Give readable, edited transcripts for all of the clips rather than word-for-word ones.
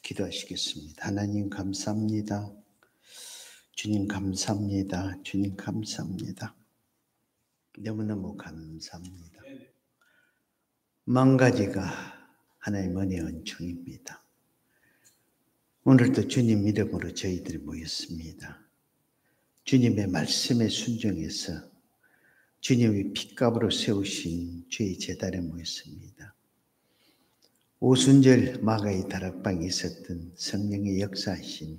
기도하시겠습니다. 하나님 감사합니다. 주님 감사합니다. 주님 감사합니다. 너무너무 감사합니다. 만 가지가 하나님 은혜의 은총입니다. 오늘도 주님 이름으로 저희들이 모였습니다. 주님의 말씀에 순종해서 주님이 핏값으로 세우신 주의 제단에 모였습니다. 오순절 마가의 다락방에 있었던 성령의 역사하신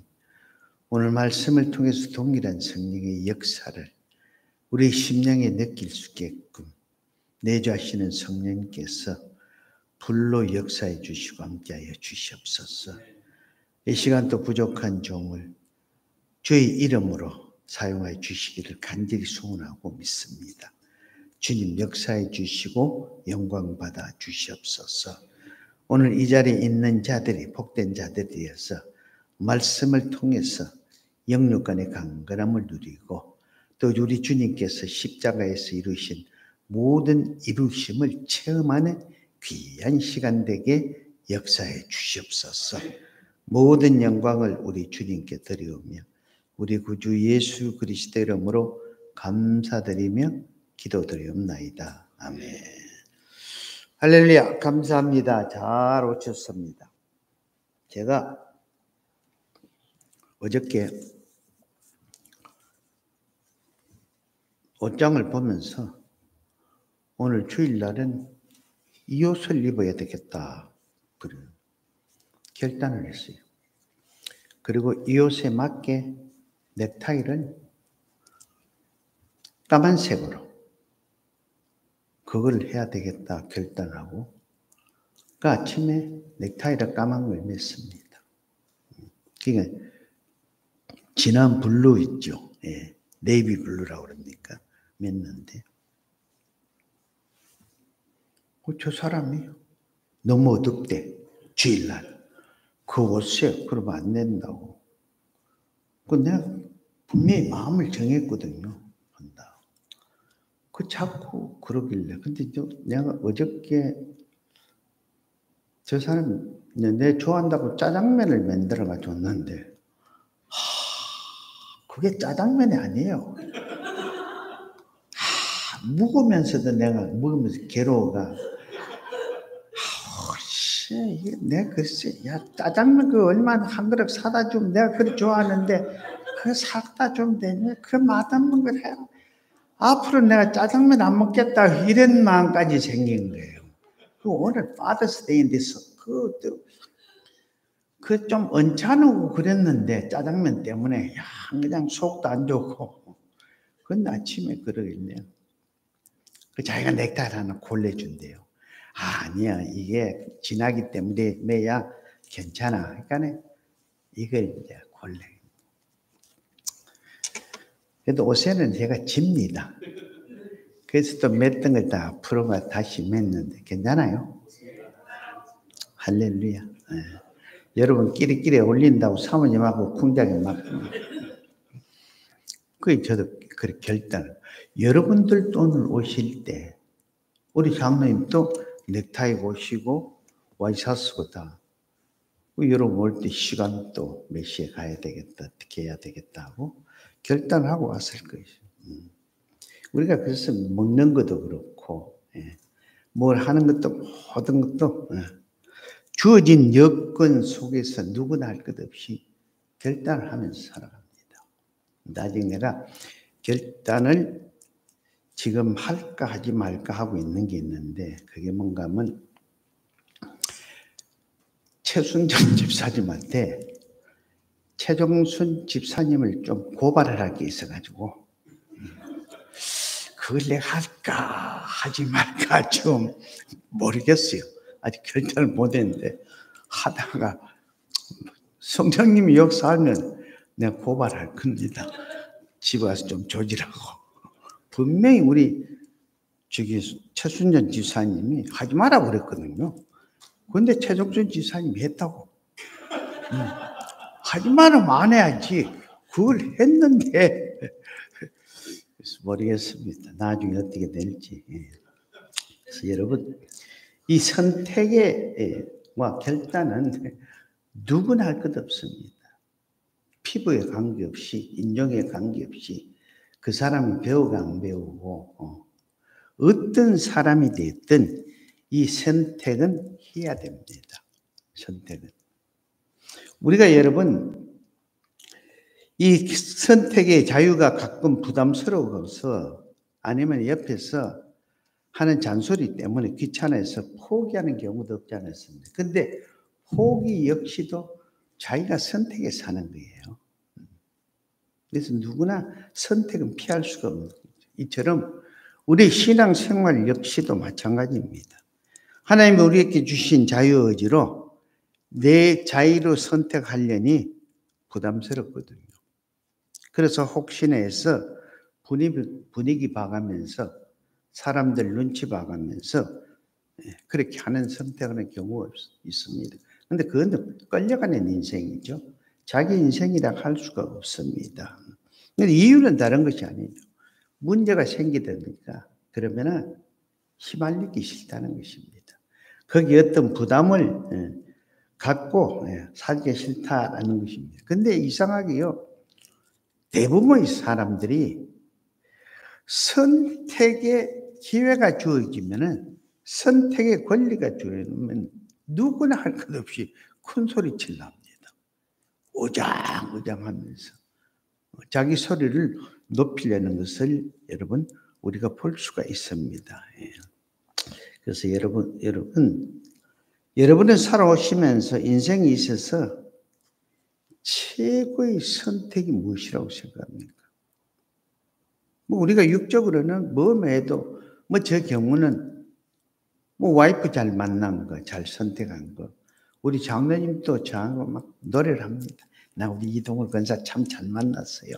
오늘 말씀을 통해서 동일한 성령의 역사를 우리 심령에 느낄 수 있게끔 내주하시는 성령께서 불로 역사해 주시고 함께하여 주시옵소서. 이 시간 또 부족한 종을 주의 이름으로 사용하여 주시기를 간절히 소원하고 믿습니다. 주님 역사해 주시고 영광 받아 주시옵소서. 오늘 이 자리에 있는 자들이 복된 자들이 되어서 말씀을 통해서 영육간의 강건함을 누리고 또 우리 주님께서 십자가에서 이루신 모든 이루심을 체험하는 귀한 시간 되게 역사해 주시옵소서. 모든 영광을 우리 주님께 드리오며 우리 구주 예수 그리스도 이름으로 감사드리며 기도드리옵나이다. 아멘. 할렐루야. 감사합니다. 잘 오셨습니다. 제가 어저께 옷장을 보면서 오늘 주일날은 이 옷을 입어야 되겠다 그런 결단을 했어요. 그리고 이 옷에 맞게 넥타이를 까만색으로 그걸 해야 되겠다 결단하고 그 아침에 넥타이를 까만 걸 맸습니다. 그러니까 진한 블루 있죠. 예, 네이비 블루라고 그럽니까? 맸는데 저 사람이 너무 어둡대. 주일날 그 옷에 그러면 안 된다고. 내가 분명히 마음을 정했거든요. 한다. 자꾸 그러길래. 근데 내가 어저께 저 사람이 내 좋아한다고 짜장면을 만들어가 줬는데, 그게 짜장면이 아니에요. 묵으면서도 내가 먹으면서 괴로워가. 내가 글쎄, 야, 짜장면 그 얼마나 한 그릇 사다 주면 내가 그렇게 좋아하는데, 그거 사다 주면 되냐? 그 맛없는 걸 해야. 앞으로 내가 짜장면 안 먹겠다 이런 마음까지 생긴 거예요. 오늘 파더스데이인데 그 좀 언짢고 그랬는데 짜장면 때문에 그냥 속도 안 좋고 근데 아침에 그러길래 자기가 넥타이 하나 골라준대요. 아니야 이게 진하기 때문에 매야 괜찮아. 그러니까 이걸 이제 골래. 그래도 옷에는 제가 집니다. 그래서 또 맸던 걸 다 풀어가 다시 맸는데 괜찮아요? 할렐루야. 네. 여러분 끼리끼리 올린다고 사모님하고 궁장에 맞고 그 저도 그렇게 결단을. 여러분들도 오늘 오실 때 우리 장로님도 넥타이 보시고 와이셔츠고 다 여러분 올 때 시간 또 몇 시에 가야 되겠다 어떻게 해야 되겠다 하고 결단하고 왔을 것이죠. 우리가 그래서 먹는 것도 그렇고 뭘 하는 것도 모든 것도 주어진 여건 속에서 누구나 할 것 없이 결단을 하면서 살아갑니다. 나중에 내가 결단을 지금 할까 하지 말까 하고 있는 게 있는데 그게 뭔가 하면 최순전 집사님한테 최종순 집사님을 좀 고발을 할 게 있어가지고 그걸 내가 할까 하지 말까 좀 모르겠어요. 아직 결단을 못했는데 하다가 성령님이 역사하면 내가 고발할 겁니다. 집에 가서 좀 조지라고. 분명히 우리 최순전 지사님이 하지 마라고 그랬거든요. 그런데 최종순 지사님이 했다고. 하지 말으면 안 해야지. 그걸 했는데 그래서 모르겠습니다. 나중에 어떻게 될지. 그래서 여러분 이 선택의 결단은 누구나 할 것 없습니다. 피부에 관계없이, 인종에 관계없이 그 사람이 배우고 안 배우고 어떤 사람이 됐든 이 선택은 해야 됩니다. 선택은. 우리가 여러분 이 선택의 자유가 가끔 부담스러워서 아니면 옆에서 하는 잔소리 때문에 귀찮아서 포기하는 경우도 없지 않았습니다. 근데 포기 역시도 자기가 선택에 사는 거예요. 그래서 누구나 선택은 피할 수가 없는 거죠. 이처럼 우리 신앙생활 역시도 마찬가지입니다. 하나님이 우리에게 주신 자유의지로 내 자유로 선택하려니 부담스럽거든요. 그래서 혹시나 해서 분위기 봐가면서 사람들 눈치 봐가면서 그렇게 하는 선택하는 경우가 있습니다. 그런데 그건 끌려가는 인생이죠. 자기 인생이라 할 수가 없습니다. 근데 이유는 다른 것이 아니죠. 문제가 생기니까 그러면은 휘말리기 싫다는 것입니다. 거기 어떤 부담을 갖고 살기 싫다라는 것입니다. 근데 이상하게요. 대부분의 사람들이 선택의 기회가 주어지면은 선택의 권리가 주어지면 누구나 할 것 없이 큰 소리 칠랍니다. 우장우장하면서 자기 소리를 높이려는 것을 여러분 우리가 볼 수가 있습니다. 그래서 여러분은 살아오시면서 인생에 있어서 최고의 선택이 무엇이라고 생각합니까? 우리가 육적으로는 뭐만 해도 제 경우는 와이프 잘 만난 거, 잘 선택한 거. 우리 장로님도 저하고 막 노래를 합니다. 나 우리 이동을 권사 참 잘 만났어요.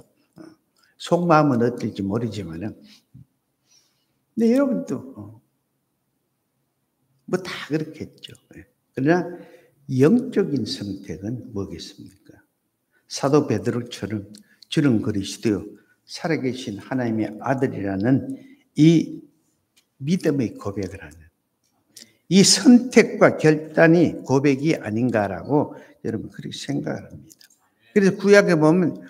속마음은 어떨지 모르지만은. 근데 여러분도 다 그렇겠죠. 그러나 영적인 선택은 뭐겠습니까? 사도 베드로처럼 주는 그리스도요 살아계신 하나님의 아들이라는 이 믿음의 고백을 하는 이 선택과 결단이 고백이 아닌가라고 여러분 그렇게 생각을 합니다. 그래서 구약에 보면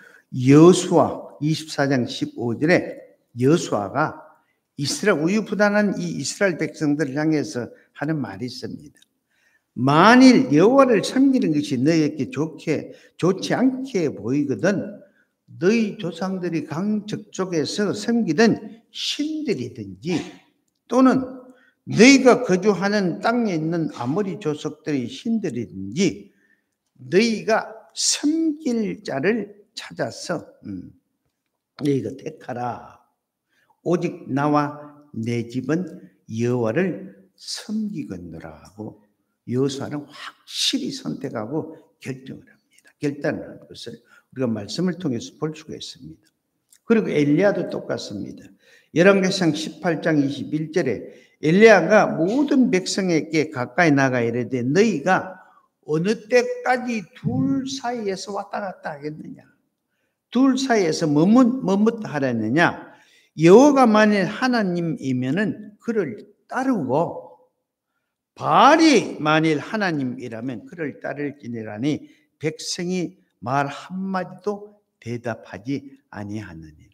여호수아 24장 15절에 여호수아가 이스라엘 우유부단한 이 이스라엘 백성들을 향해서 하는 말이 있습니다. 만일 여호와를 섬기는 것이 너희에게 좋지 않게 보이거든 너희 조상들이 강적쪽에서 섬기던 신들이든지 또는 너희가 거주하는 땅에 있는 아모리 족속들의 신들이든지 너희가 섬길 자를 찾아서 너희가 택하라. 오직 나와 내 집은 여호와를 섬기겠노라 하고 여호수아는 확실히 선택하고 결정을 합니다. 결단을 하는 것을 우리가 말씀을 통해서 볼 수가 있습니다. 그리고 엘리야도 똑같습니다. 열왕기상 18장 21절에 엘리야가 모든 백성에게 가까이 나가 이르되 너희가 어느 때까지 둘 사이에서 왔다 갔다 하겠느냐? 둘 사이에서 머뭇하려느냐? 여호와가 만일 하나님이면은 그를 따르고 바알이 만일 하나님이라면 그를 따를지니라니 백성이 말 한마디도 대답하지 아니하느니라.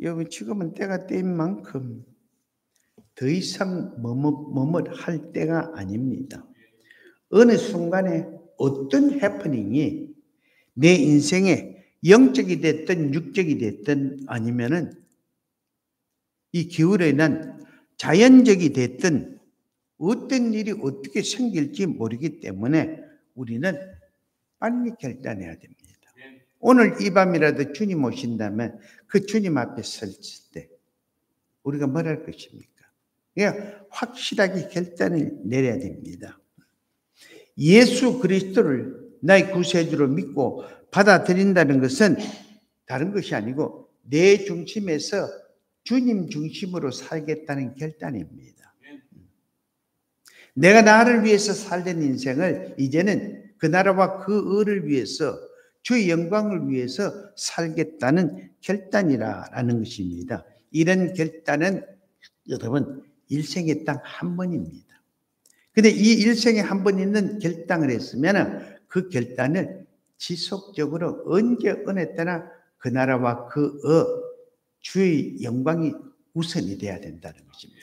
여러분 지금은 때가 때인 만큼 더 이상 머뭇할 때가 아닙니다. 어느 순간에 어떤 해프닝이 내 인생에 영적이 됐든 육적이 됐든 아니면은 이 기울에 난 자연적이 됐든 어떤 일이 어떻게 생길지 모르기 때문에 우리는 빨리 결단해야 됩니다. 오늘 이 밤이라도 주님 오신다면 그 주님 앞에 설 때 우리가 뭘 할 것입니까? 그러니까 확실하게 결단을 내려야 됩니다. 예수 그리스도를 나의 구세주로 믿고 받아들인다는 것은 다른 것이 아니고 내 중심에서 주님 중심으로 살겠다는 결단입니다. 내가 나를 위해서 살던 인생을 이제는 그 나라와 그 의를 위해서 주의 영광을 위해서 살겠다는 결단이라는 것입니다. 이런 결단은 여러분 일생에 딱 한 번입니다. 근데 이 일생에 한 번 있는 결단을 했으면 그 결단을 지속적으로 언제 어느 때나 그 나라와 그 주의 영광이 우선이 돼야 된다는 것입니다.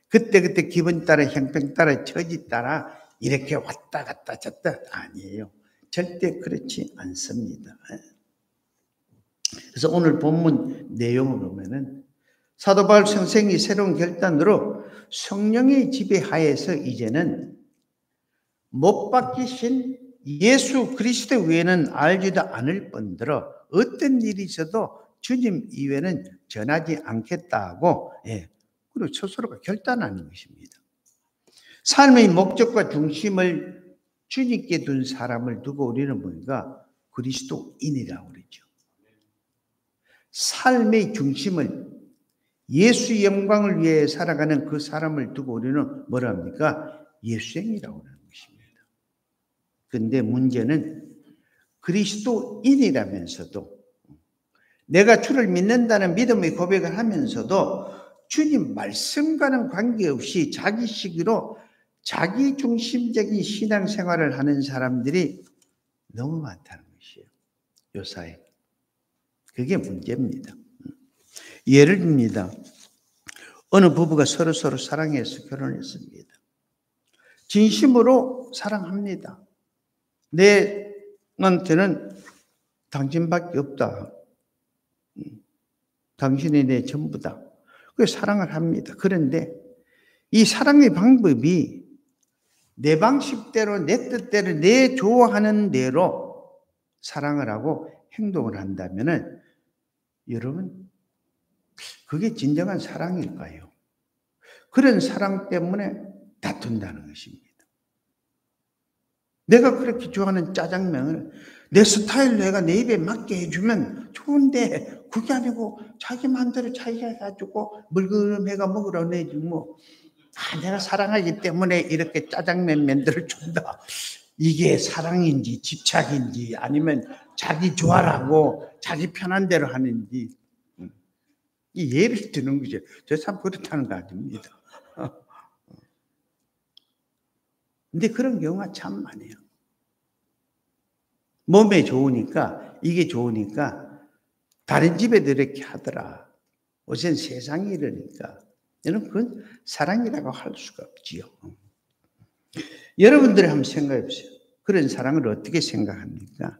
그때 기분 따라 형편 따라 처지 따라 이렇게 왔다 갔다 졌다 아니에요. 절대 그렇지 않습니다. 그래서 오늘 본문 내용을 보면은 사도 바울 선생이 새로운 결단으로 성령의 지배하에서 이제는 못 박히신 예수 그리스도 외에는 알지도 않을 뿐더러 어떤 일이 있어도 주님 이외에는 전하지 않겠다고 그리고 스스로가 결단하는 것입니다. 삶의 목적과 중심을 주님께 둔 사람을 두고 우리는 뭔가 그리스도인이라고 그러죠. 삶의 중심을 예수 영광을 위해 살아가는 그 사람을 두고 우리는 뭐라 합니까? 예수행이라고 하는 것입니다. 그런데 문제는 그리스도인이라면서도 내가 주를 믿는다는 믿음의 고백을 하면서도 주님 말씀과는 관계없이 자기식으로 자기 중심적인 신앙생활을 하는 사람들이 너무 많다는 것이에요. 요 사회. 그게 문제입니다. 예를 듭니다. 어느 부부가 서로 사랑해서 결혼했습니다. 진심으로 사랑합니다. 내한테는 당신밖에 없다. 당신이 내 전부다. 그래서 사랑을 합니다. 그런데 이 사랑의 방법이 내 방식대로, 내 뜻대로, 내 좋아하는 대로 사랑을 하고 행동을 한다면은 여러분, 그게 진정한 사랑일까요? 그런 사랑 때문에 다툰다는 것입니다. 내가 그렇게 좋아하는 짜장면을 내 스타일로 내가 내 입에 맞게 해주면 좋은데 그게 아니고 자기 마음대로 자기가 해가지고 물그름해가 먹으라고 내지 뭐. 내가 사랑하기 때문에 이렇게 짜장면 만들어준다. 이게 사랑인지 집착인지 아니면 자기 좋아라고 자기 편한 대로 하는지 이 예를 드는 거죠. 저 참 그렇다는 거 아닙니다. 근데 그런 경우가 참 많아요. 몸에 좋으니까 이게 좋으니까 다른 집에도 이렇게 하더라. 요새는 세상이 이러니까 여러분 그건 사랑이라고 할 수가 없지요. 여러분들이 한번 생각해 보세요. 그런 사랑을 어떻게 생각합니까?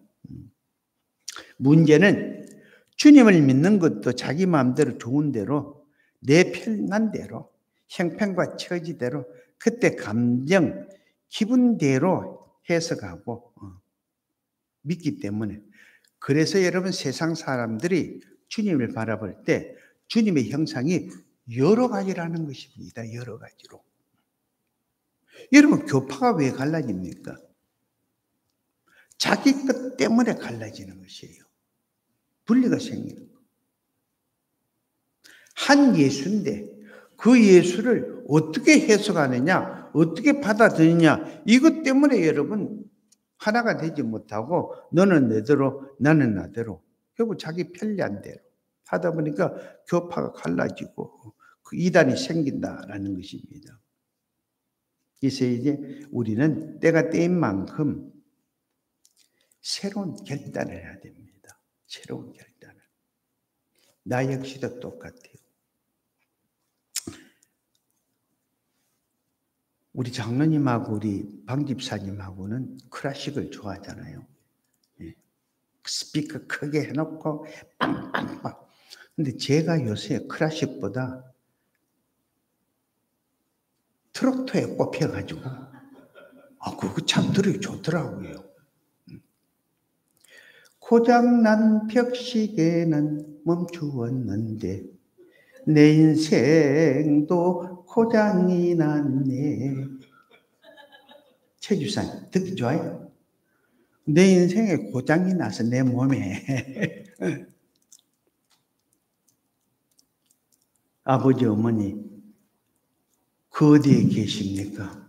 문제는 주님을 믿는 것도 자기 마음대로 좋은 대로 내 편한 대로 형편과 처지대로 그때 감정 기분대로 해석하고 믿기 때문에 그래서 여러분 세상 사람들이 주님을 바라볼 때 주님의 형상이 여러 가지라는 것입니다. 여러 가지로. 여러분 교파가 왜 갈라집니까? 자기 것 때문에 갈라지는 것이에요. 분리가 생기는 거. 한 예수인데 그 예수를 어떻게 해석하느냐, 어떻게 받아들이냐 이것 때문에 여러분 하나가 되지 못하고 너는 내대로 나는 나대로 결국 자기 편리한 대로 하다 보니까 교파가 갈라지고 그 이단이 생긴다라는 것입니다. 그래서 이제 우리는 때가 때인 만큼 새로운 결단을 해야 됩니다. 새로운 결단을. 나 역시도 똑같아요. 우리 장로님하고 우리 방집사님하고는 클래식을 좋아하잖아요. 스피커 크게 해놓고 빵빵빵. 근데 제가 요새 클래식보다 트로트에 꼽혀가지고 그거 참 들으기 좋더라고요. 고장난 벽시계는 멈추었는데 내 인생도 고장이 났네. 최주산 듣기 좋아요? 내 인생에 고장이 나서 내 몸에 아버지 어머니 그 어디에 계십니까?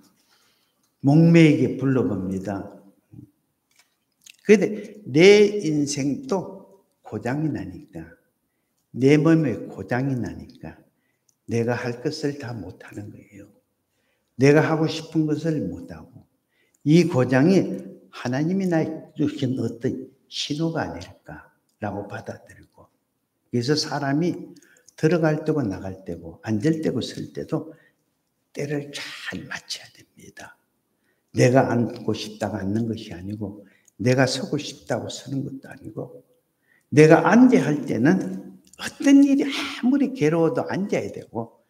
목매에게 불러봅니다. 그런데 내 인생도 고장이 나니까 내 몸에 고장이 나니까 내가 할 것을 다 못하는 거예요. 내가 하고 싶은 것을 못하고 이 고장이 하나님이 나에게 주신 어떤 신호가 아닐까라고 받아들이고, 그래서 사람이 들어갈 때고 나갈 때고 앉을 때고 설 때도 때를 잘 맞춰야 됩니다. 내가 앉고 싶다고 앉는 것이 아니고, 내가 서고 싶다고 서는 것도 아니고, 내가 앉아야 할 때는 어떤 일이 아무리 괴로워도 앉아야 되고,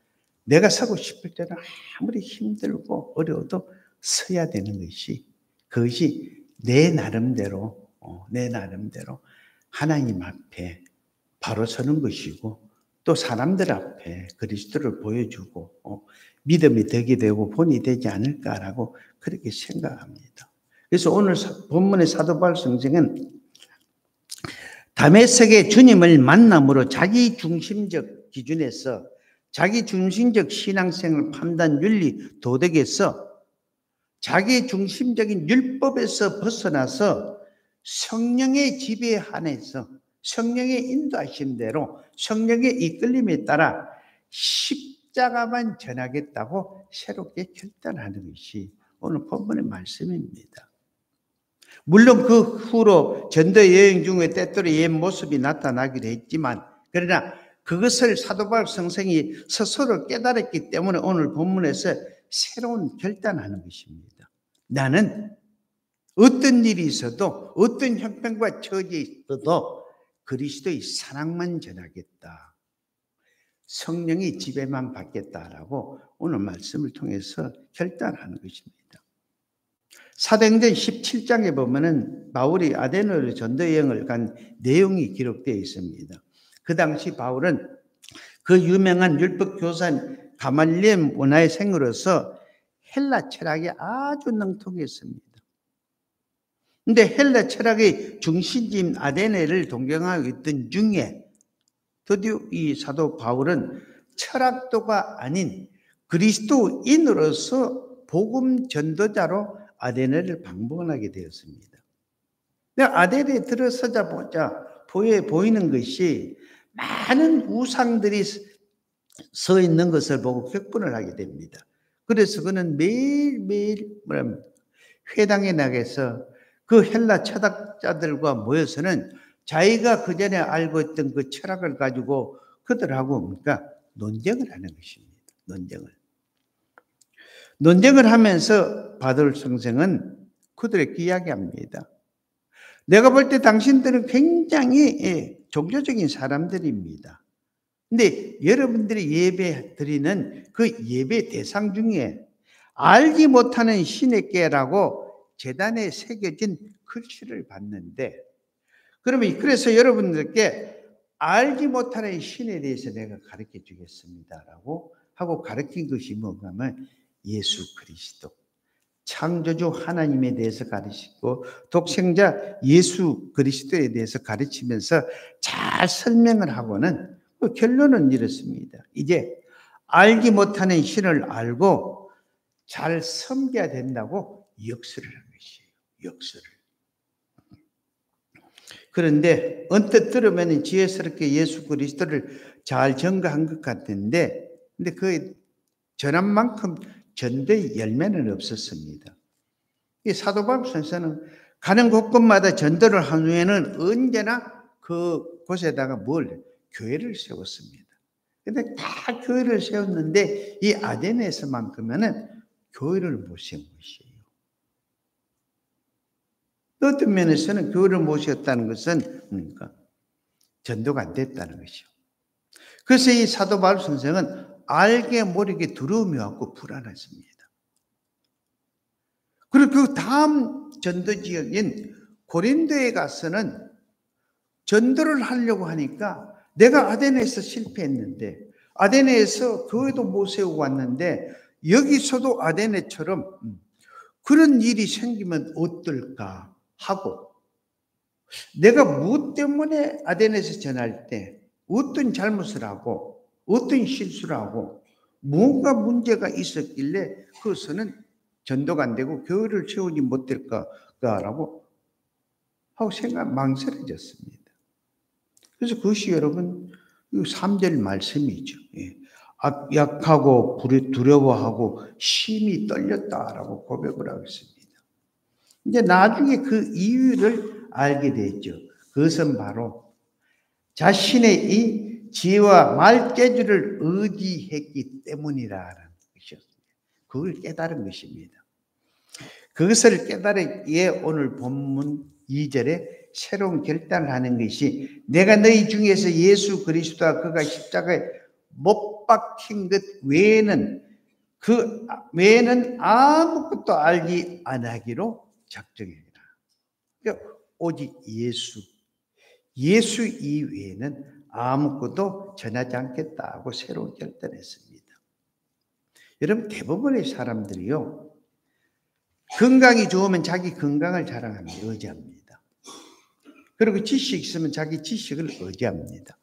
내가 서고 싶을 때는 아무리 힘들고 어려워도 서야 되는 것이, 그것이 내 나름대로 하나님 앞에 바로 서는 것이고, 또 사람들 앞에 그리스도를 보여주고 믿음이 되게 되고 본이 되지 않을까라고 그렇게 생각합니다. 그래서 오늘 본문의 사도 바울 선생은 다메섹의 주님을 만남으로 자기 중심적 기준에서, 자기 중심적 신앙생활 판단 윤리 도덕에서, 자기 중심적인 율법에서 벗어나서 성령의 지배에 한해서 성령의 인도하심대로 성령의 이끌림에 따라 십자가만 전하겠다고 새롭게 결단하는 것이 오늘 본문의 말씀입니다. 물론 그 후로 전도 여행 중에 때때로 옛 모습이 나타나기도 했지만, 그러나 그것을 사도 바울 선생이 스스로 깨달았기 때문에 오늘 본문에서 새로운 결단하는 것입니다. 나는 어떤 일이 있어도, 어떤 형편과 처지에 있어도 그리스도의 사랑만 전하겠다, 성령의 지배만 받겠다라고 오늘 말씀을 통해서 결단하는 것입니다. 사도행전 17장에 보면은 바울이 아데네로 전도 여행을 간 내용이 기록되어 있습니다. 그 당시 바울은 그 유명한 율법 교사인 가말리엘 문화의 생으로서 헬라 철학에 아주 능통했습니다. 근데 헬라 철학의 중심지인 아데네를 동경하고 있던 중에 드디어 이 사도 바울은 철학도가 아닌 그리스도인으로서 복음 전도자로 아데네를 방문하게 되었습니다. 아데네에 들어서자마자 보이는 것이 많은 우상들이 서 있는 것을 보고 격분을 하게 됩니다. 그래서 그는 매일매일 회당에 나가서 그 헬라 철학자들과 모여서는 자기가 그전에 알고 있던 그 철학을 가지고 그들하고 뭔가 논쟁을 하는 것입니다. 논쟁을 하면서 바울 선생은 그들에게 이야기합니다. 내가 볼 때 당신들은 굉장히 종교적인 사람들입니다. 근데 여러분들이 예배 드리는 그 예배 대상 중에 알지 못하는 신의 깨라고 제단에 새겨진 글씨를 봤는데, 그래서 여러분들께 알지 못하는 신에 대해서 내가 가르쳐 주겠습니다라고 하고 가르친 것이 뭔가 하면 예수 그리스도, 창조주 하나님에 대해서 가르치고 독생자 예수 그리스도에 대해서 가르치면서 잘 설명을 하고는 결론은 이렇습니다. 이제 알지 못하는 신을 알고 잘 섬겨야 된다고 역설을 한 것이에요. 역설을. 그런데 언뜻 들으면 지혜스럽게 예수 그리스도를 잘 전가한 것 같은데, 근데 그 전한 만큼 전도의 열매는 없었습니다. 이 사도 바울 선생은 가는 곳곳마다 전도를 한 후에는 언제나 그 곳에다가 교회를 세웠습니다. 근데 다 교회를 세웠는데 이 아데네에서만큼은 교회를 못 세운 것이에요. 어떤 면에서는 교회를 못 세웠다는 것은 뭡니까? 전도가 안 됐다는 것이죠. 그래서 이 사도 바울 선생은 알게 모르게 두려움이 왔고 불안했습니다. 그리고 그 다음 전도 지역인 고린도에 가서는 전도를 하려고 하니까 내가 아데네에서 실패했는데, 아데네에서 교회도 못 세우고 왔는데 여기서도 아데네처럼 그런 일이 생기면 어떨까 하고, 내가 무엇 때문에 아데네에서 전할 때 어떤 잘못을 하고 어떤 실수를 하고 뭔가 문제가 있었길래 그것은 전도가 안 되고 교회를 세우지 못될까라고 하고 망설여졌습니다. 그래서 그것이 여러분 3절 말씀이죠. 약하고 두려워하고 심히 떨렸다라고 고백을 하고 있습니다. 이제 나중에 그 이유를 알게 됐죠. 그것은 바로 자신의 이 지혜와 말재주를 의지했기 때문이라는 것이었습니다. 그걸 깨달은 것입니다. 그것을 깨달기에 오늘 본문 2절에 새로운 결단을 하는 것이 내가 너희 중에서 예수 그리스도와 그가 십자가에 못 박힌 것 외에는 아무것도 알지 아니하기로 작정이니라. 그러니까 오직 예수 이외에는 아무것도 전하지 않겠다고 새로운 결단했습니다. 여러분 대부분의 사람들이요. 건강이 좋으면 자기 건강을 자랑합니다. 의지합니다. 그리고 지식이 있으면 자기 지식을 의지합니다.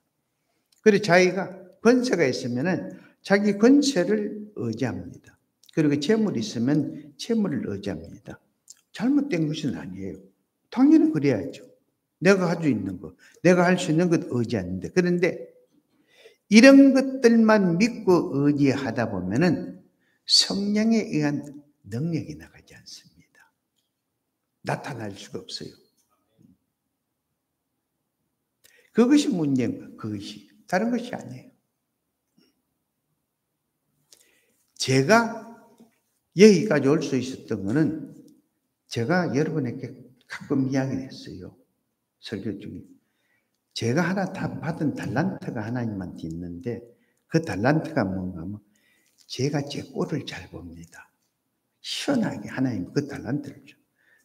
그리고 자기가 권세가 있으면 자기 권세를 의지합니다. 그리고 재물이 있으면 재물을 의지합니다. 잘못된 것은 아니에요. 당연히 그래야죠. 내가 가지고 있는 것, 내가 할 수 있는 것 의지하는데 그런데 이런 것들만 믿고 의지하다 보면은 성령에 의한 능력이 나가지 않습니다. 나타날 수가 없어요. 그것이 문제인 거예요. 그것이. 다른 것이 아니에요. 제가 여기까지 올 수 있었던 것은 제가 여러분에게 가끔 이야기를 했어요. 설교 중에. 제가 하나 다 받은 달란트가 하나님한테 있는데 그 달란트가 뭔가 하면 제가 제 꼴을 잘 봅니다. 시원하게 하나님 그 달란트를 줘.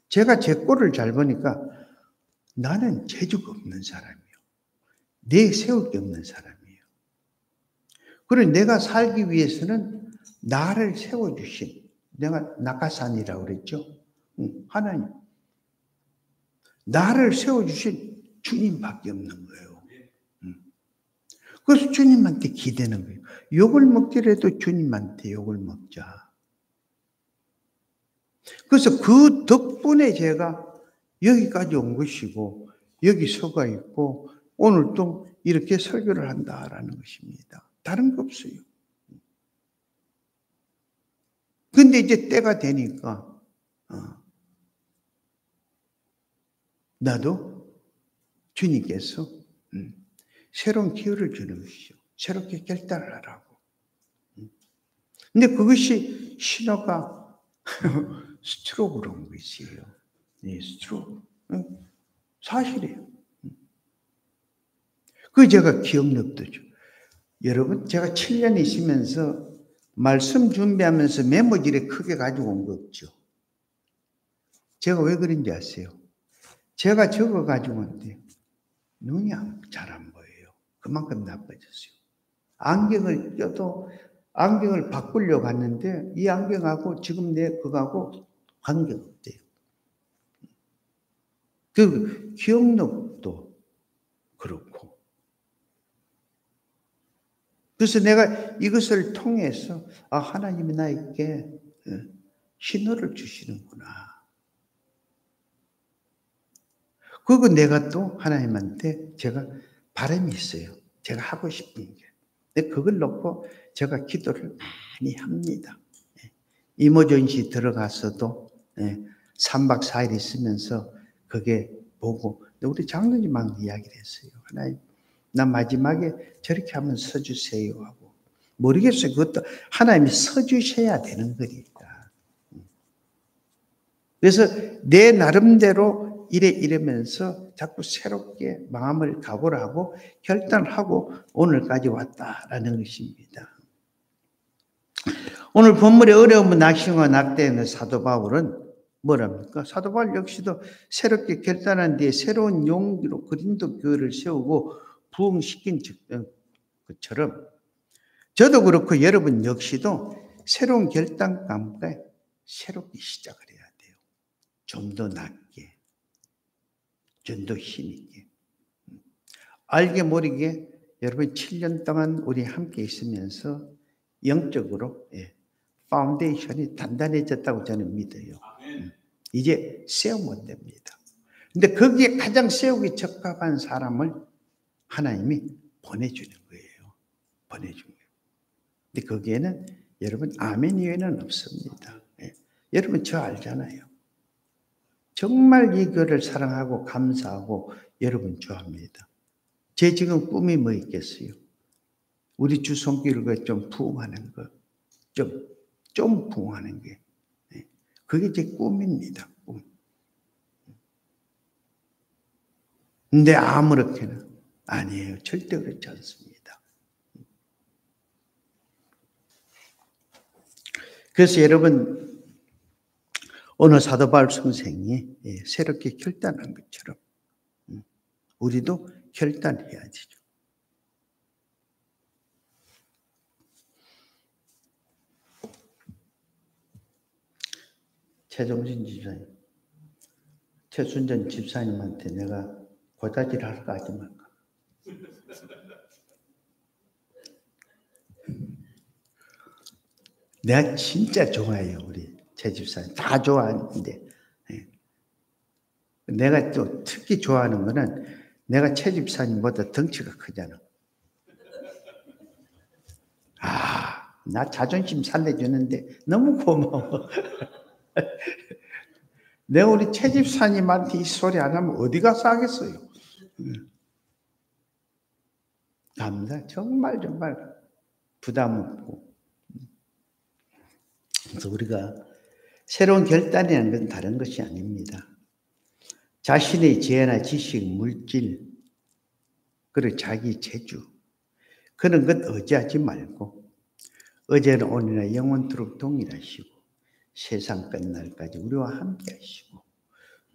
제가 제 꼴을 잘 보니까 나는 재주가 없는 사람이에요. 내세울 게 없는 사람이에요. 그리고 내가 살기 위해서는 나를 세워주신 내가 낙하산이라고 그랬죠. 하나님. 나를 세워주신 주님밖에 없는 거예요. 그래서 주님한테 기대는 거예요. 욕을 먹더라도 주님한테 욕을 먹자. 그래서 그 덕분에 제가 여기까지 온 것이고 여기 서가 있고 오늘 또 이렇게 설교를 한다라는 것입니다. 다른 거 없어요. 근데 이제 때가 되니까 나도 주님께서 새로운 기회를 주는 것이죠. 새롭게 결단을 하라고. 근데 그것이 신호가 스트로크로 온 것이에요. 네, 스트로크. 사실이에요. 그 제가 기억력도 줘. 여러분, 제가 7년 있으면서 말씀 준비하면서 메모지를 크게 가지고 온 거 없죠. 제가 왜 그런지 아세요? 제가 적어 가지고 온데 눈이 잘 안 보여요. 그만큼 나빠졌어요. 안경을 껴도 안경을 바꾸려고 하는데 이 안경하고 지금 내 그거하고 관계없대요. 그 기억력도 그렇고. 그래서 내가 이것을 통해서 하나님이 나에게 신호를 주시는구나. 그리고 내가 또 하나님한테 제가 바람이 있어요. 제가 하고 싶은 게. 근데 그걸 놓고 제가 기도를 많이 합니다. 이모전시 들어가서도 3박 4일 있으면서 그게 보고 우리 장로님하고 이야기를 했어요. 하나님, 나 마지막에 저렇게 하면 서주세요 하고. 모르겠어요. 그것도 하나님이 서주셔야 되는 거니까. 그래서 내 나름대로 이러면서 자꾸 새롭게 마음을 각오를 하고 결단을 하고 오늘까지 왔다라는 것입니다. 오늘 본문의 어려움은 낙심과 낙대하는 사도 바울은 뭐랍니까? 사도 바울 역시도 새롭게 결단한 뒤에 새로운 용기로 고린도 교회를 세우고 부흥시킨 것처럼 저도 그렇고 여러분 역시도 새로운 결단 가운데 새롭게 시작을 해야 돼요. 좀 더 낫게, 좀 더 힘있게. 알게 모르게 여러분 7년 동안 우리 함께 있으면서 영적으로 파운데이션이 단단해졌다고 저는 믿어요. 이제 세우면 됩니다. 근데 거기에 가장 세우기 적합한 사람을 하나님이 보내주는 거예요. 보내준 거예요. 근데 거기에는 여러분 아멘 이외에는 없습니다. 예. 여러분 저 알잖아요. 정말 이 교회를 사랑하고 감사하고 여러분 좋아합니다. 제 지금 꿈이 뭐 있겠어요? 우리 주 손길과 좀 부흥하는 거. 좀 부흥하는 게. 예. 그게 제 꿈입니다. 꿈. 근데 아무렇게나 아니에요. 절대 그렇지 않습니다. 그래서 여러분 오늘 사도 바울 선생이 새롭게 결단한 것처럼 우리도 결단해야 되죠. 최종진 집사님, 최순전 집사님한테 내가 고다질 할까 하지 말까. 내가 진짜 좋아해요, 우리 최 집사님. 다 좋아하는데. 내가 또 특히 좋아하는 거는 내가 최 집사님보다 덩치가 크잖아. 나 자존심 살려주는데 너무 고마워. 내가 우리 최 집사님한테 이 소리 안 하면 어디 가서 하겠어요. 감사, 정말 부담 없고. 그래서 우리가 새로운 결단이라는 건 다른 것이 아닙니다. 자신의 지혜나 지식, 물질, 그리고 자기 재주, 그런 것 의지하지 말고 어제는 오늘이나 영원토록 동일하시고 세상 끝날까지 우리와 함께 하시고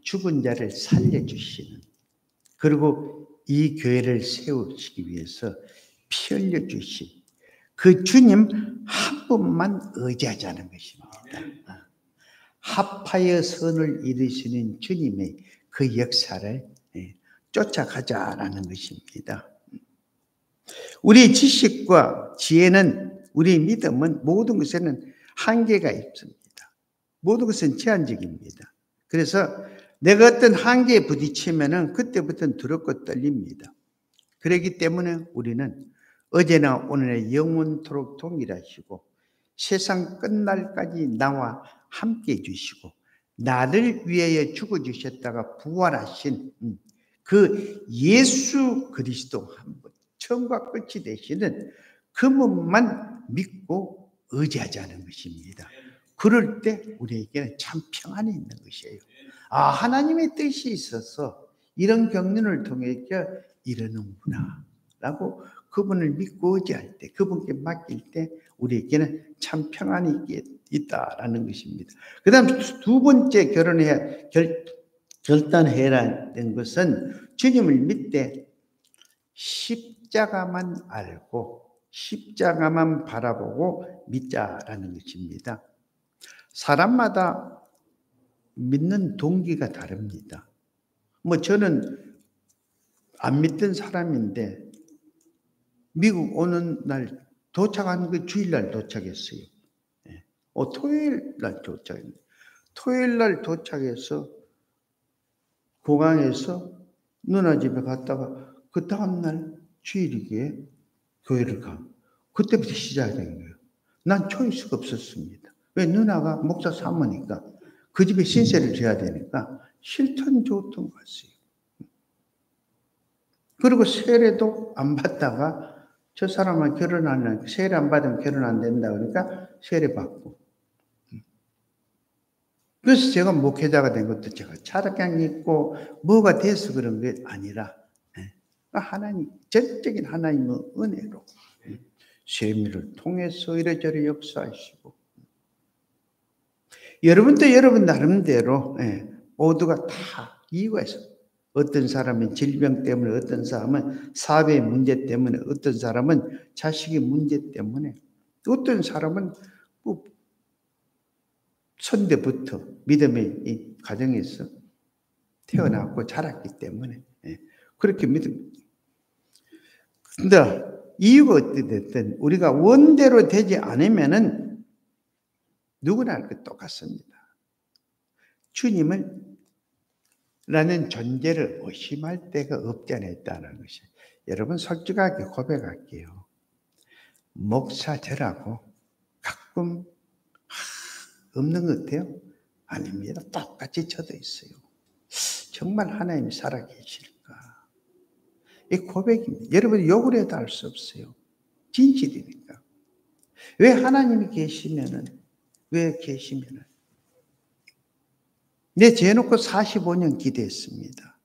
죽은 자를 살려주시는, 그리고 이 교회를 세우시기 위해서 피 흘려주신 그 주님 한 분만 의지하자는 것입니다. 합하여 선을 이루시는 주님의 그 역사를 쫓아가자라는 것입니다. 우리의 지식과 지혜는, 우리의 믿음은 모든 것에는 한계가 있습니다. 모든 것은 제한적입니다. 그래서 내가 어떤 한계에 부딪히면은 그때부터는 두렵고 떨립니다. 그렇기 때문에 우리는 어제나 오늘의 영원토록 동일하시고 세상 끝날까지 나와 함께 해주시고 나를 위하여 죽어주셨다가 부활하신 그 예수 그리스도 한 분, 처음과 끝이 되시는 그분만 믿고 의지하자는 것입니다. 그럴 때 우리에게는 참 평안이 있는 것이에요. 하나님의 뜻이 있어서 이런 경륜을 통해 이러는구나 라고 그분을 믿고 의지할 때, 그분께 맡길 때 우리에게는 참 평안이 있다라는 것입니다. 그 다음 두 번째 결단해라는 것은 주님을 믿되 십자가만 알고 십자가만 바라보고 믿자라는 것입니다. 사람마다 믿는 동기가 다릅니다. 저는 안 믿던 사람인데 미국 오는 날 도착하는 게 주일날 도착했어요. 토요일날 도착했는데 토요일날 도착해서 공항에서 누나 집에 갔다가 그 다음날 주일이기에 교회를 가. 그때부터 시작이 된 거예요. 난 초이스가 없었습니다. 왜? 누나가 목사 사모니까 그 집에 신세를 져야 되니까 싫든 좋든 갔어요. 그리고 세례도 안 받다가 저 사람은 세례 안 받으면 결혼 안 된다 그러니까 세례 받고. 그래서 제가 목회자가 된 것도 제가 차락gang 있고 뭐가 돼서 그런 게 아니라 하나님, 전적인 하나님의 은혜로 세미를 통해서 이래저래 역사하시고 여러분도 여러분 나름대로 모두가 다 이유가 있어요. 어떤 사람은 질병 때문에, 어떤 사람은 사회의 문제 때문에, 어떤 사람은 자식의 문제 때문에, 어떤 사람은 선대부터 믿음의 이 가정에서 태어났고 자랐기 때문에 그렇게 믿습니다. 근데 이유가 어찌됐든 우리가 원대로 되지 않으면은 누구나 똑같습니다. 주님을 라는 존재를 의심할 때가 없지 않았다는 것이. 여러분 솔직하게 고백할게요. 목사제라고 가끔 없는 것 같아요? 아닙니다. 똑같이 저도 있어요. 정말 하나님이 살아계실까? 이 고백입니다. 여러분 욕을 해도 할 수 없어요. 진실이니까. 왜 하나님이 왜 계시면은 내 죄놓고 45년 기도했습니다.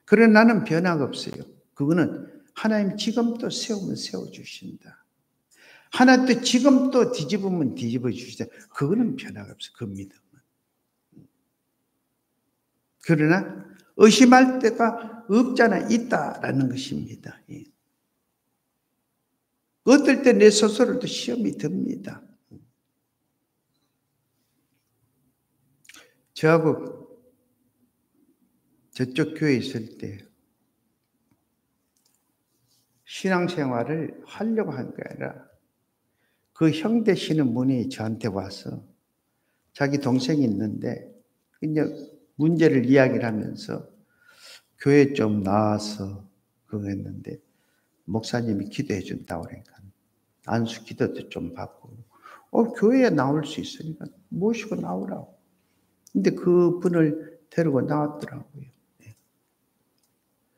그러나 나는 변화가 없어요. 그거는 하나님 지금 또 세우면 세워주신다. 하나 또 지금 또 뒤집으면 뒤집어 주시다. 그거는 변화가 없어요. 그 믿음은. 그러나 의심할 때가 없잖아 있다라는 것입니다. 어떨 때 내 스스로도 시험이 듭니다. 저하고 저쪽 교회에 있을 때 신앙생활을 하려고 한 게 아니라 그 형 되시는 분이 저한테 와서 자기 동생이 있는데 그냥 문제를 이야기를 하면서 교회 좀 나와서 그거 했는데 목사님이 기도해 준다고 그러니까 안수 기도도 좀 받고 교회에 나올 수 있으니까 모시고 나오라고. 근데 그 분을 데리고 나왔더라고요. 네.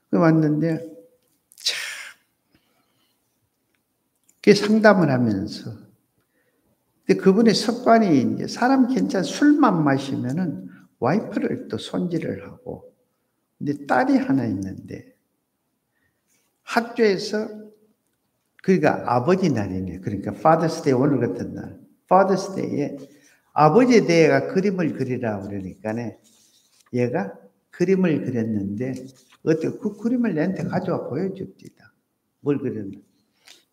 그 왔는데 참 그 상담을 하면서 근데 그분의 습관이 이제 사람 괜찮아 술만 마시면은 와이프를 또 손질을 하고 근데 딸이 하나 있는데 학교에서 그러니까 아버지 날이네. 그러니까 파더스데이 오늘 같은 날 파더스데이에 아버지 대회가 그림을 그리라 그러니까네 얘가 그림을 그렸는데 어떻게 그 그림을 내한테 가져와 보여줍니다. 뭘 그렸나?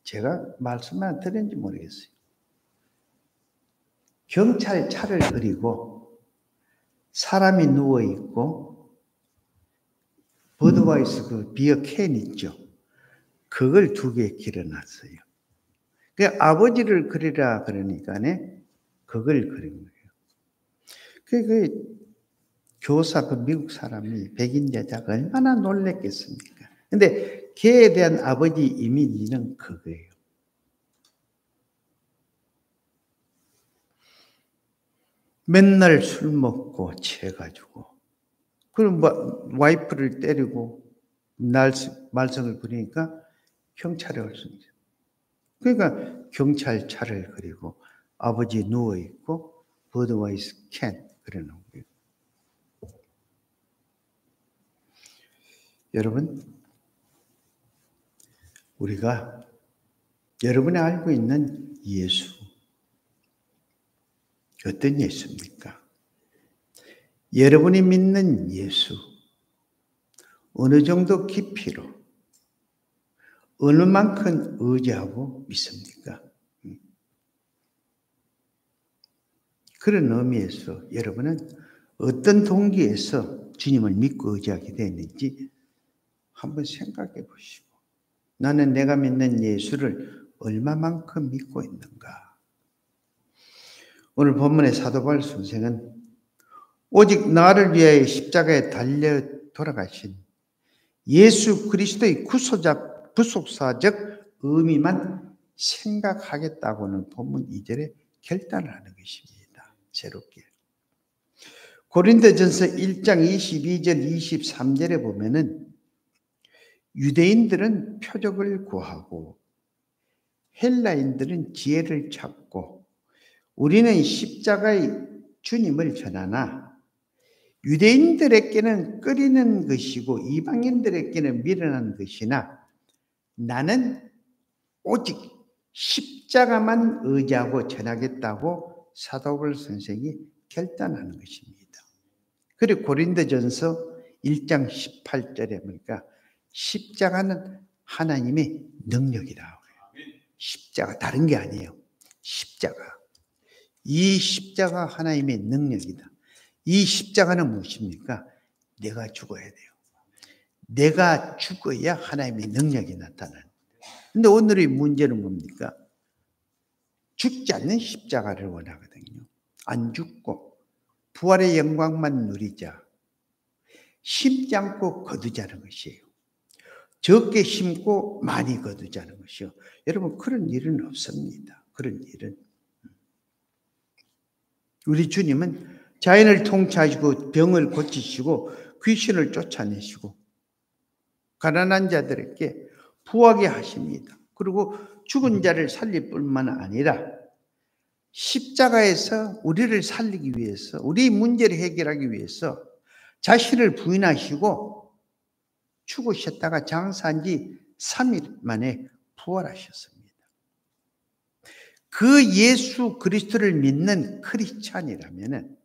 제가 말씀만 드렸는지 모르겠어요. 경찰차를 그리고 사람이 누워 있고 버드와이스 그 비어 캔 있죠. 그걸 2개 길어놨어요. 그 아버지를 그리라 그러니까네 그걸 그린 거예요. 그 교사 그 미국 사람이 백인 여자가 얼마나 놀랬겠습니까? 근데 걔에 대한 아버지 이미지는 그거예요. 맨날 술 먹고 취해가지고 그럼 와이프를 때리고 말썽을 부리니까 경찰에 올 수 있죠. 그러니까 경찰차를 그리고 아버지 누워있고 버드와이스 캔 그려놓은 거예요. 여러분 우리가 여러분이 알고 있는 예수 어떤 예수입니까? 여러분이 믿는 예수 어느 정도 깊이로 어느 만큼 의지하고 믿습니까? 그런 의미에서 여러분은 어떤 동기에서 주님을 믿고 의지하게 되었는지 한번 생각해 보시고 나는 내가 믿는 예수를 얼마만큼 믿고 있는가? 오늘 본문의 사도 바울 선생은 오직 나를 위하여 십자가에 달려 돌아가신 예수 그리스도의 구속사적 의미만 생각하겠다고는 본문 2절에 결단을 하는 것입니다. 새롭게. 고린도전서 1장 22절 23절에 보면은 유대인들은 표적을 구하고 헬라인들은 지혜를 찾고 우리는 십자가의 주님을 전하나 유대인들에게는 끓이는 것이고 이방인들에게는 미련한 것이나 나는 오직 십자가만 의지하고 전하겠다고 사도 바울 선생이 결단하는 것입니다. 그리고 고린도전서 1장 18절에 보니까 십자가는 하나님의 능력이라고 해요. 십자가 다른 게 아니에요. 십자가. 이 십자가 하나님의 능력이다. 이 십자가는 무엇입니까? 내가 죽어야 돼요. 내가 죽어야 하나님의 능력이 나타나는 거예요. 근데 오늘의 문제는 뭡니까? 죽지 않는 십자가를 원하거든요. 안 죽고 부활의 영광만 누리자. 심지 않고 거두자는 것이에요. 적게 심고 많이 거두자는 것이요. 여러분, 그런 일은 없습니다. 그런 일은. 우리 주님은 자연을 통치하시고 병을 고치시고 귀신을 쫓아내시고 가난한 자들에게 부하게 하십니다. 그리고 죽은 자를 살릴 뿐만 아니라 십자가에서 우리를 살리기 위해서, 우리 문제를 해결하기 위해서 자신을 부인하시고 죽으셨다가 장사한 지 3일 만에 부활하셨습니다. 그 예수 그리스도를 믿는 크리스찬이라면,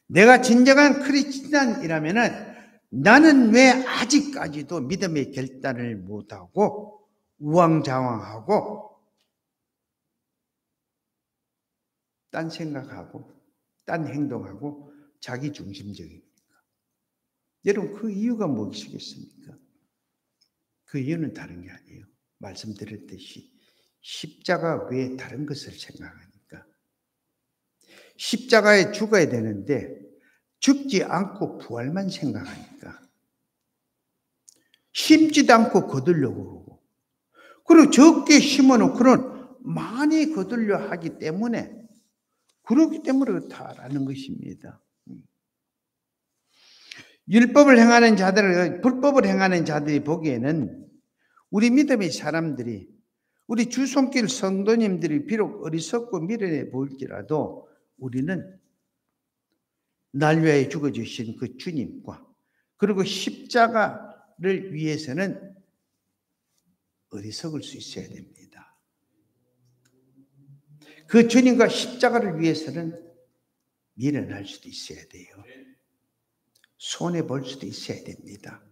내가 진정한 크리스찬이라면 나는 왜 아직까지도 믿음의 결단을 못하고 우왕좌왕하고 딴 생각하고 딴 행동하고 자기 중심적입니까? 여러분, 그 이유가 무엇이겠습니까? 그 이유는 다른 게 아니에요. 말씀드렸듯이 십자가 외에 다른 것을 생각하니까. 십자가에 죽어야 되는데 죽지 않고 부활만 생각하니까 심지도 않고 거두려고 그러고, 그리고 적게 심어놓고는 많이 거두려 하기 때문에, 그렇기 때문에 그렇다라는 것입니다. 율법을 행하는 자들, 불법을 행하는 자들이 보기에는 우리 믿음의 사람들이, 우리 주손길 성도님들이 비록 어리석고 미련해 보일지라도 우리는 날 위하여 죽어주신 그 주님과 그리고 십자가를 위해서는 어리석을 수 있어야 됩니다. 그 주님과 십자가를 위해서는 미련할 수도 있어야 돼요. 손해볼 수도 있어야 됩니다.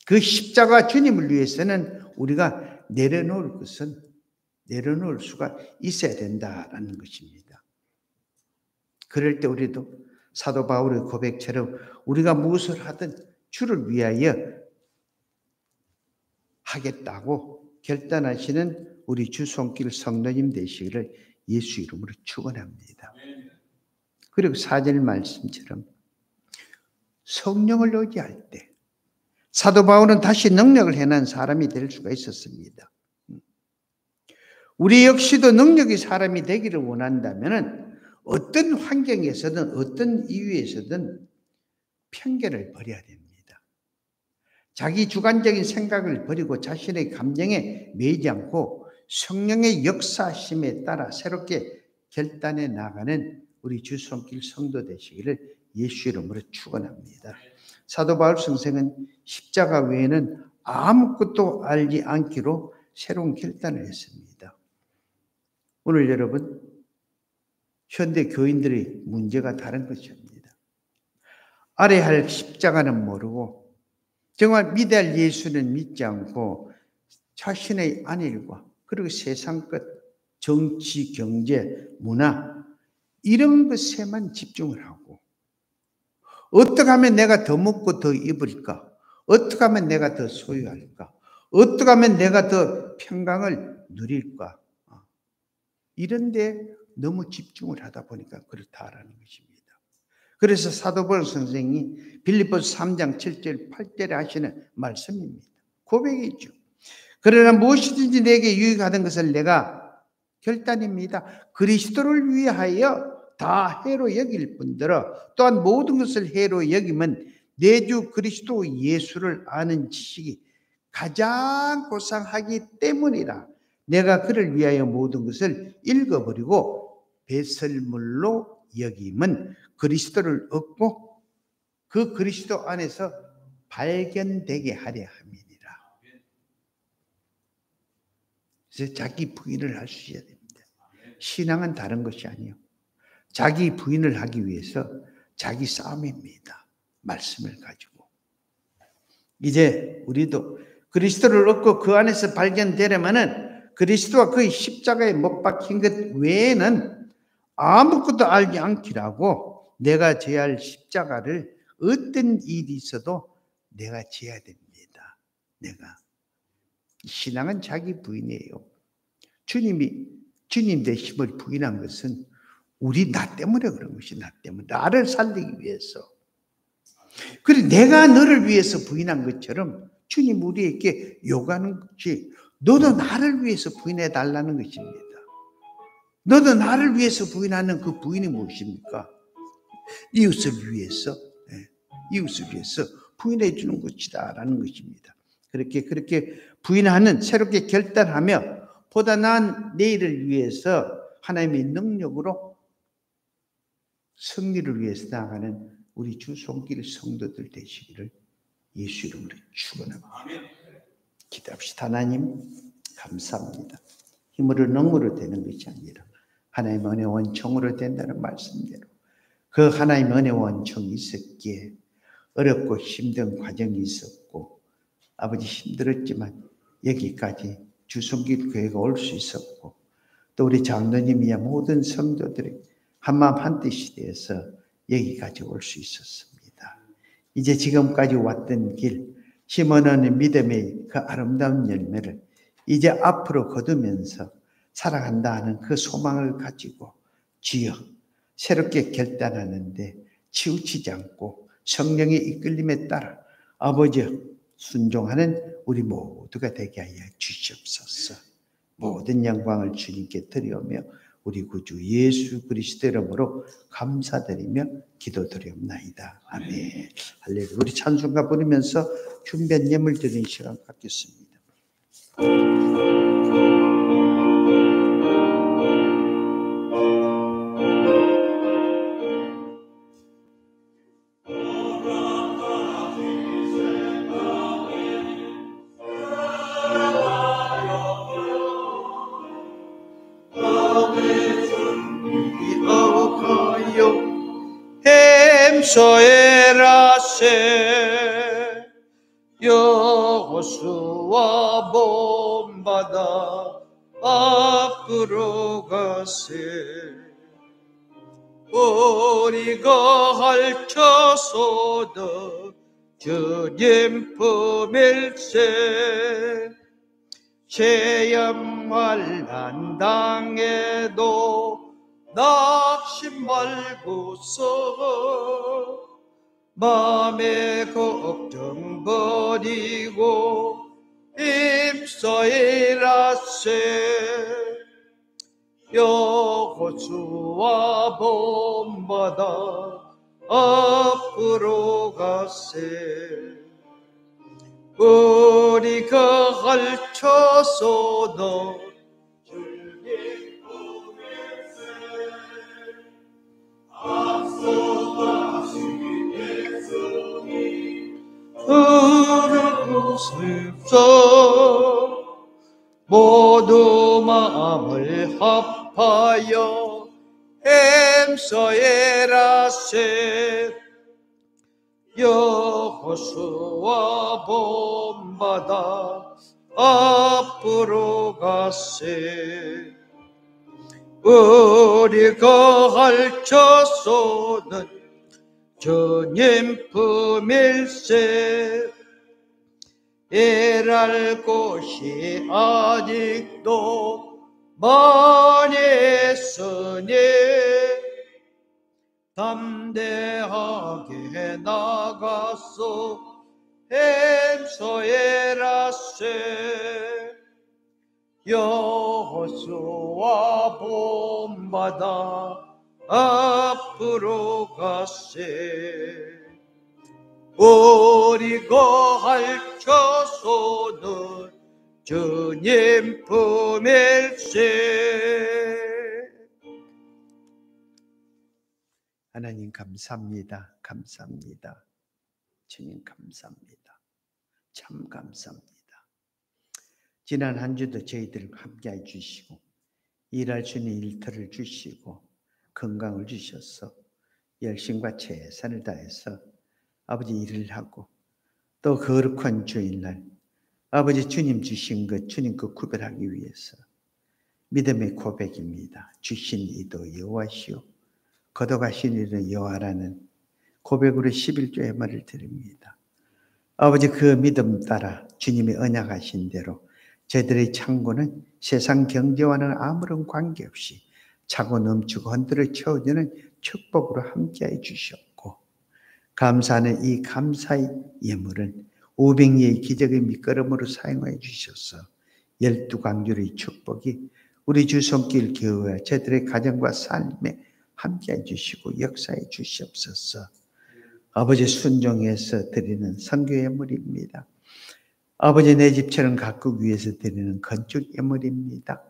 그 십자가 주님을 위해서는 우리가 내려놓을 것은 내려놓을 수가 있어야 된다라는 것입니다. 그럴 때 우리도 사도 바울의 고백처럼 우리가 무엇을 하든 주를 위하여 하겠다고 결단하시는 우리 주 손길 성도님 되시기를 예수 이름으로 축원합니다. 그리고 4절 말씀처럼 성령을 의지할 때 사도 바울은 다시 능력을 행한 사람이 될 수가 있었습니다. 우리 역시도 능력의 사람이 되기를 원한다면 어떤 환경에서든 어떤 이유에서든 편견을 버려야 됩니다. 자기 주관적인 생각을 버리고 자신의 감정에 매이지 않고 성령의 역사심에 따라 새롭게 결단해 나가는 우리 주 손길 성도 되시기를 예수 이름으로 축원합니다. 사도 바울 선생은 십자가 외에는 아무것도 알지 않기로 새로운 결단을 했습니다. 오늘 여러분, 현대 교인들의 문제가 다른 것입니다. 알아야 할 십자가는 모르고 정말 믿어야 할 예수는 믿지 않고 자신의 안일과 그리고 세상 것, 정치, 경제, 문화 이런 것에만 집중을 하고 어떻게 하면 내가 더 먹고 더 입을까? 어떻게 하면 내가 더 소유할까? 어떻게 하면 내가 더 평강을 누릴까? 이런 데 너무 집중을 하다 보니까 그렇다라는 것입니다. 그래서 사도 바울 선생이 빌립보서 3장 7절 8절에 하시는 말씀입니다. 고백이죠. 그러나 무엇이든지 내게 유익하던 것을 내가 결단입니다. 그리스도를 위하여 다 해로 여길 뿐더러 또한 모든 것을 해로 여기면 내 주 그리스도 예수를 아는 지식이 가장 고상하기 때문이라. 내가 그를 위하여 모든 것을 읽어버리고 배설물로 여김은 그리스도를 얻고 그 그리스도 안에서 발견되게 하려 함이니라. 그래서 자기 부인을 할 수 있어야 됩니다. 신앙은 다른 것이 아니에요. 자기 부인을 하기 위해서 자기 싸움입니다. 말씀을 가지고. 이제 우리도 그리스도를 얻고 그 안에서 발견되려면은 그리스도와 그의 십자가에 못 박힌 것 외에는 아무것도 알지 않기라고 내가 져야 할 십자가를 어떤 일이 있어도 내가 져야 됩니다. 내가. 신앙은 자기 부인이에요. 주님이 주님 되심을 부인한 것은 우리 나 때문에 그런 것이 나 때문에 나를 살리기 위해서. 그리고 내가 너를 위해서 부인한 것처럼 주님 우리에게 요구하는 것이 너도 나를 위해서 부인해 달라는 것입니다. 너도 나를 위해서 부인하는 그 부인이 무엇입니까? 이웃을 위해서, 이웃을 위해서 부인해 주는 것이다 라는 것입니다. 그렇게 부인하는, 새롭게 결단하며 보다 나은 내일을 위해서 하나님의 능력으로 승리를 위해서 나아가는 우리 주 손길 성도들 되시기를 예수 이름으로 축원합니다. 기도합시다. 하나님 감사합니다. 힘으로 능으로 되는 것이 아니라 하나님의 은혜 원총으로 된다는 말씀대로 그 하나님의 은혜 원총이 있었기에 어렵고 힘든 과정이 있었고 아버지 힘들었지만 여기까지 주손길 교회가 올 수 있었고 또 우리 장로님이야 모든 성도들이 한마음 한뜻이 되어서 여기까지 올 수 있었습니다. 이제 지금까지 왔던 길 심어놓은 믿음의 그 아름다운 열매를 이제 앞으로 거두면서 살아간다 하는 그 소망을 가지고 주여 새롭게 결단하는데 치우치지 않고 성령의 이끌림에 따라 아버지 순종하는 우리 모두가 되게 하여 주시옵소서. 모든 영광을 주님께 드리오며 우리 구주 예수 그리스도 이름으로 감사드리며 기도드리옵나이다. 아멘. 할렐루야. 우리 찬송가 부르면서 준비한 예물 드리는 시간 갖겠습니다. 햄소에라세 여호수아 본받아 앞으로 가세 우리가 핥혀서도 주님 품일세 체험할 난 당해도 낙심 말고서 맘의 걱정 버리고 힘써이라세 여호수아 본받아 앞으로 가세 우리가 핥혀서도 주님 품일세 앞서가신 예수님 흐르고슬서 모두 마음을 합하여 햄서에라세 여호수아 본받아 앞으로 가세 우리가 핥혀서는 주님 품일세 일할 곳이 아직도 많이 있으니 담대하게 나가서 햄소에라세 여호수아 본받아 앞으로 가세 우리가 핥혀서는 주님 품일세. 하나님 감사합니다. 감사합니다. 주님 감사합니다. 참 감사합니다. 지난 한 주도 저희들 함께해 주시고 일할 수 있는 일터를 주시고 건강을 주셔서 열심과 최선을 다해서 아버지 일을 하고 또 거룩한 주일날 아버지 주님 주신 것 주님 그 구별하기 위해서 믿음의 고백입니다. 주신 이도 여호와시오 거둬가신 이도 여호와라는 고백으로 11조의 말을 드립니다. 아버지 그 믿음 따라 주님이 언약하신 대로 저희들의 창고는 세상 경제와는 아무런 관계없이 차고 넘치고 흔들어 채워지는 축복으로 함께해 주셨고 감사하는 이 감사의 예물은 500리의 기적의 밑거름으로 사용하여 주셔서 12강조의 축복이 우리 주 손길 교회와 저들의 가정과 삶에 함께해 주시고 역사해 주시옵소서. 아버지 순종해서 드리는 선교 예물입니다. 아버지 내 집처럼 가꾸기 위해서 드리는 건축 예물입니다.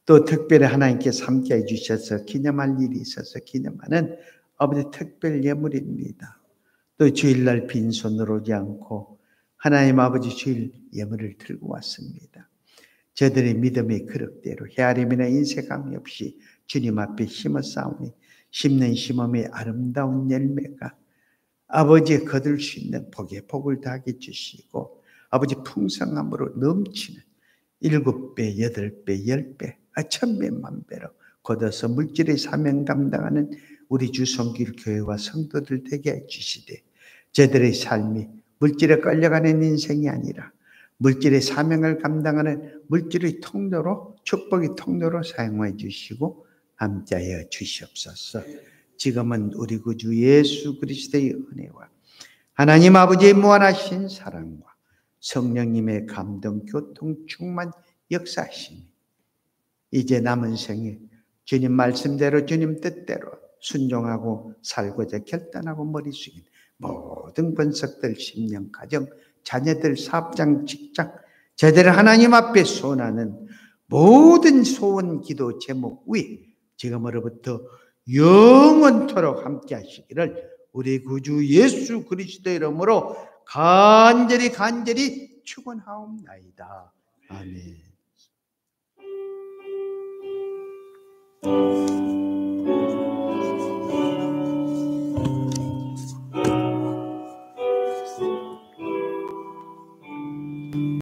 또 특별히 하나님께서 함께해 주셔서 기념할 일이 있어서 기념하는 아버지 특별 예물입니다. 또 주일날 빈손으로 오지 않고 하나님 아버지 주일 예물을 들고 왔습니다. 저들의 믿음의 그릇대로 헤아림이나 인색함이 없이 주님 앞에 힘을 쌓으니 심는 심음의 아름다운 열매가 아버지의 거둘 수 있는 복에 복을 더하게 주시고 아버지 풍성함으로 넘치는 7배, 8배, 10배, 1000배, 1000배로 걷어서 물질의 사명 감당하는 우리 주 손길 교회와 성도들 되게 해주시되 저들의 삶이 물질에 끌려가는 인생이 아니라 물질의 사명을 감당하는 물질의 통로로 축복의 통로로 사용해 주시고 함께하여 주시옵소서. 지금은 우리 구주 예수 그리스도의 은혜와 하나님 아버지의 무한하신 사랑과 성령님의 감동, 교통, 충만 역사하시니 이제 남은 생에 주님 말씀대로 주님 뜻대로 순종하고 살고자 결단하고 머리 숙인 모든 권석들, 심령, 가정, 자녀들, 사업장, 직장, 제대로 하나님 앞에 소원하는 모든 소원, 기도, 제목 위에 지금으로부터 영원토록 함께 하시기를 우리 구주 예수 그리스도의 이름으로 간절히 축원하옵나이다. 아멘.